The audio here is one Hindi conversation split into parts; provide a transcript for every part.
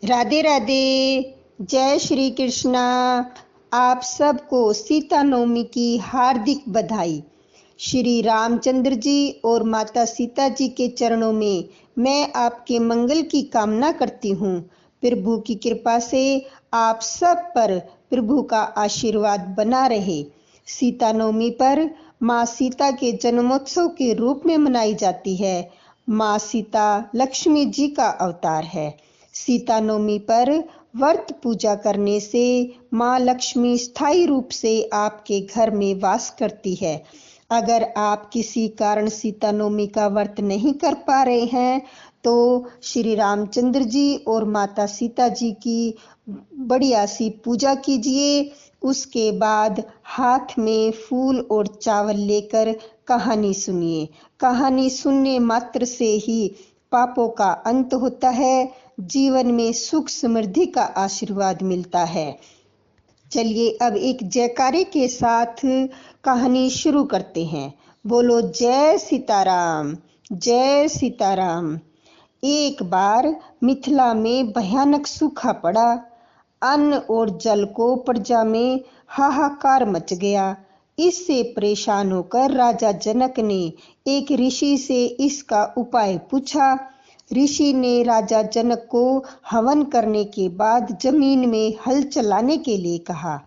राधे राधे। जय श्री कृष्णा। आप सबको सीता नवमी की हार्दिक बधाई। श्री रामचंद्र जी और माता सीता जी के चरणों में मैं आपके मंगल की कामना करती हूँ। प्रभु की कृपा से आप सब पर प्रभु का आशीर्वाद बना रहे। सीता नवमी पर माँ सीता के जन्मोत्सव के रूप में मनाई जाती है। माँ सीता लक्ष्मी जी का अवतार है। सीता नवमी पर व्रत पूजा करने से माँ लक्ष्मी स्थायी रूप से आपके घर में वास करती है। अगर आप किसी कारण सीता नवमी का व्रत नहीं कर पा रहे हैं तो श्री रामचंद्र जी और माता सीता जी की बढ़िया सी पूजा कीजिए। उसके बाद हाथ में फूल और चावल लेकर कहानी सुनिए। कहानी सुनने मात्र से ही पापों का अंत होता है, जीवन में सुख समृद्धि का आशीर्वाद मिलता है। चलिए अब एक जयकारे के साथ कहानी शुरू करते हैं। बोलो जय सीताराम, जय सीताराम। एक बार मिथिला में भयानक सूखा पड़ा। अन्न और जल को प्रजा में हाहाकार मच गया। इससे परेशान होकर राजा जनक ने एक ऋषि से इसका उपाय पूछा। ऋषि ने राजा जनक को हवन करने के बाद जमीन में हल चलाने के लिए कहा।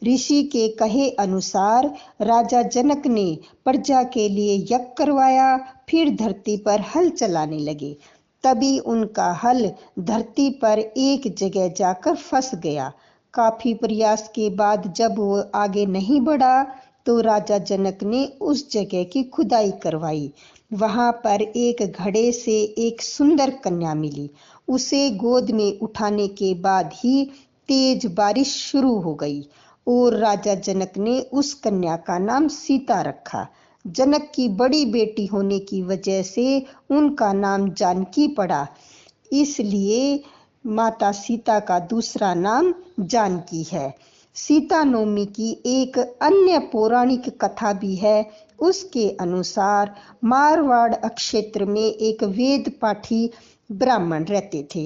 ऋषि के कहे अनुसार राजा जनक ने प्रजा के लिए यज्ञ करवाया, फिर धरती पर हल चलाने लगे। तभी उनका हल धरती पर एक जगह जाकर फंस गया। काफी प्रयास के बाद जब वो आगे नहीं बढ़ा तो राजा जनक ने उस जगह की खुदाई करवाई। वहां पर एक घड़े से एक सुंदर कन्या मिली। उसे गोद में उठाने के बाद ही तेज बारिश शुरू हो गई और राजा जनक ने उस कन्या का नाम सीता रखा। जनक की बड़ी बेटी होने की वजह से उनका नाम जानकी पड़ा। इसलिए माता सीता का दूसरा नाम जानकी है। सीता नवमी की एक अन्य पौराणिक कथा भी है। उसके अनुसार मारवाड़ क्षेत्र में एक वेद पाठी ब्राह्मण रहते थे।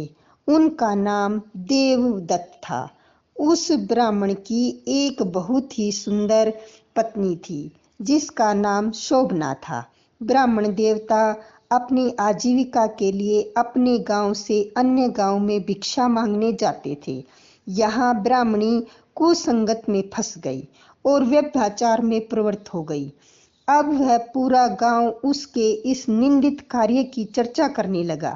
उनका नाम देवदत्त था। उस ब्राह्मण की एक बहुत ही सुंदर पत्नी थी जिसका नाम शोभना था। ब्राह्मण देवता अपनी आजीविका के लिए अपने गांव से अन्य गांव में भिक्षा मांगने जाते थे। यहाँ ब्राह्मणी कुसंगत में फंस गई और व्यभिचार में प्रवृत्त हो गई। अब वह पूरा गांव उसके इस निंदित कार्य की चर्चा करने लगा,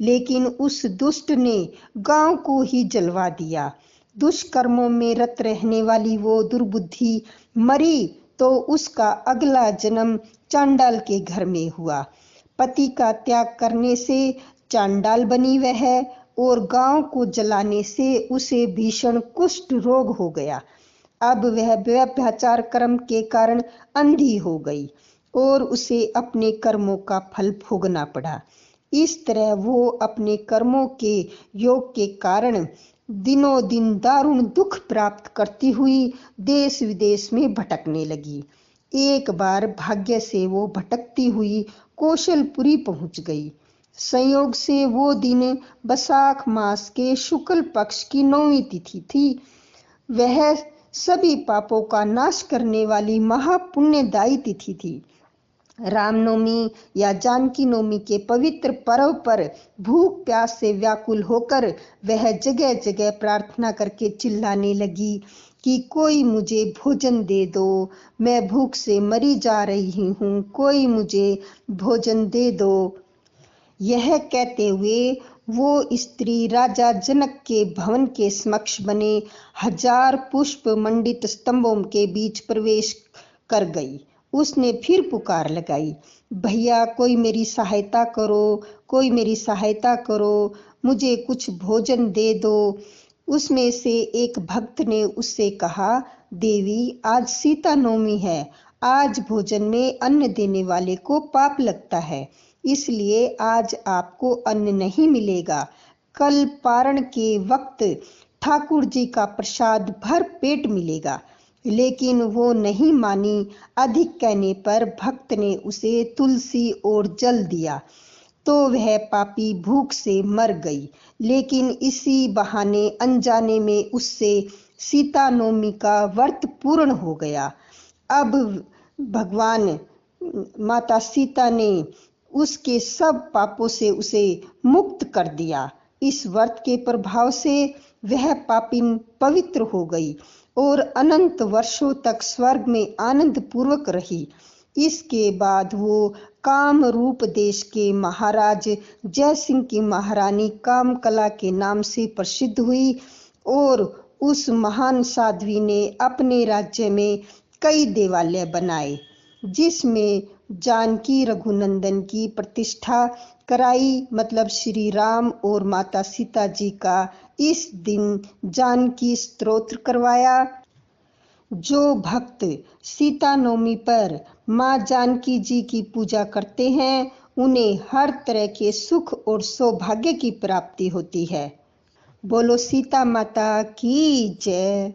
लेकिन उस दुष्ट ने गांव को ही जलवा दिया। दुष्कर्मों में रत रहने वाली वो दुर्बुद्धि मरी तो उसका अगला जन्म चांडाल के घर में हुआ। पति का त्याग करने से चांडाल बनी वह और गांव को जलाने से उसे भीषण कुष्ठ रोग हो गया। अब वह व्यभिचार कर्म के कारण अंधी हो गई और उसे अपने कर्मों का फल भोगना पड़ा। इस तरह वो अपने कर्मों के योग के कारण दिनों दिन दारुण दुख प्राप्त करती हुई देश विदेश में भटकने लगी। एक बार भाग्य से वो भटकती हुई कौशलपुरी पहुंच गई। संयोग से वो दिन बैसाख मास के शुक्ल पक्ष की 9वीं तिथि थी। वह सभी पापों का नाश करने वाली महापुण्यदायी तिथि थी। रामनवमी या जानकी नवमी के पवित्र पर्व पर भूख प्यास से व्याकुल होकर वह जगह जगह प्रार्थना करके चिल्लाने लगी कि कोई मुझे भोजन दे दो, मैं भूख से मरी जा रही हूँ, कोई मुझे भोजन दे दो। यह कहते हुए वो स्त्री राजा जनक के भवन के समक्ष बने 1000 पुष्प मंडित स्तंभों के बीच प्रवेश कर गई। उसने फिर पुकार लगाई, भैया कोई मेरी सहायता करो, कोई मेरी सहायता करो, मुझे कुछ भोजन दे दो। उसमें से एक भक्त ने उससे कहा, देवी आज सीता नवमी है, आज भोजन में अन्न देने वाले को पाप लगता है, इसलिए आज आपको अन्न नहीं मिलेगा। कल पारण के वक्त ठाकुर जी का प्रसाद भर पेट मिलेगा। लेकिन वो नहीं मानी। अधिक कहने पर भक्त ने उसे तुलसी और जल दिया। तो वह पापी भूख से मर गई। लेकिन इसी बहाने अनजाने में उससे सीता नवमी का व्रत पूर्ण हो गया। अब भगवान माता सीता ने उसके सब पापों से उसे मुक्त कर दिया। इस व्रत के प्रभाव से वह पापिन पवित्र हो गई और अनंत वर्षों तक स्वर्ग में आनंद पूर्वक रही। इसके बाद वो काम रूप देश के महाराज जय सिंह की महारानी कामकला के नाम से प्रसिद्ध हुई और उस महान साध्वी ने अपने राज्य में कई देवालय बनाए, जिसमें जानकी रघुनंदन की प्रतिष्ठा कराई। मतलब श्री राम और माता सीता जी का इस दिन जानकी स्तोत्र करवाया। जो भक्त सीता नवमी पर माँ जानकी जी की पूजा करते हैं, उन्हें हर तरह के सुख और सौभाग्य की प्राप्ति होती है। बोलो सीता माता की जय।